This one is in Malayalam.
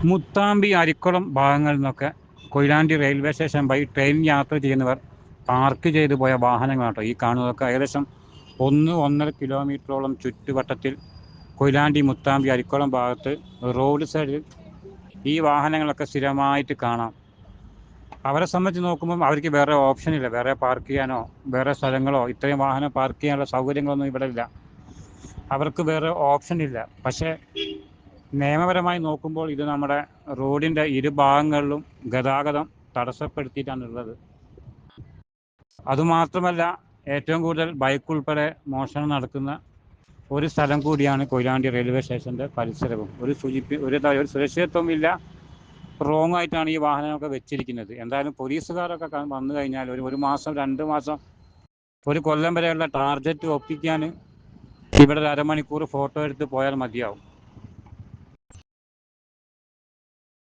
മുത്താമ്പി അരിക്കുളം ഭാഗങ്ങളിൽ നിന്നൊക്കെ കൊയിലാണ്ടി റെയിൽവേ സ്റ്റേഷൻ വഴി ട്രെയിൻ യാത്ര ചെയ്യുന്നവർ പാർക്ക് ചെയ്തു പോയ വാഹനങ്ങളാട്ടോ ഈ കാണുന്നതൊക്കെ. ഏകദേശം 1-1.5 കിലോമീറ്ററോളം ചുറ്റുവട്ടത്തിൽ കൊയിലാണ്ടി മുത്താമ്പി അരിക്കുളം ഭാഗത്ത് റോഡ് സൈഡിൽ ഈ വാഹനങ്ങളൊക്കെ സ്ഥിരമായിട്ട് കാണാം. അവരെ സംബന്ധിച്ച് നോക്കുമ്പം അവർക്ക് വേറെ ഓപ്ഷനില്ല, വേറെ പാർക്ക് ചെയ്യാനോ വേറെ സ്ഥലങ്ങളോ ഇത്രയും വാഹനം പാർക്ക് ചെയ്യാനുള്ള സൗകര്യങ്ങളൊന്നും ഇവിടെ ഇല്ല. അവർക്ക് വേറെ ഓപ്ഷൻ ഇല്ല. പക്ഷേ നിയമപരമായി നോക്കുമ്പോൾ ഇത് നമ്മുടെ റോഡിൻ്റെ ഇരുഭാഗങ്ങളിലും ഗതാഗതം തടസ്സപ്പെടുത്തിയിട്ടാണുള്ളത്. അതുമാത്രമല്ല, ഏറ്റവും കൂടുതൽ ബൈക്ക് ഉൾപ്പെടെ മോഷണം നടക്കുന്ന ഒരു സ്ഥലം കൂടിയാണ് കൊയിലാണ്ടി റെയിൽവേ സ്റ്റേഷൻ്റെ പരിസരവും. ഒരു സുരക്ഷിതത്വം ഇല്ല, റോങ് ആയിട്ടാണ് ഈ വാഹനമൊക്കെ വെച്ചിരിക്കുന്നത്. എന്തായാലും പോലീസുകാരൊക്കെ വന്നു കഴിഞ്ഞാൽ ഒരു മാസം 2 മാസം ഒരു കൊല്ലം വരെയുള്ള ടാർഗറ്റ് ഒപ്പിക്കാൻ ഇവിടെ ഒരു അരമണിക്കൂർ ഫോട്ടോ എടുത്ത് പോയാൽ മതിയാവും.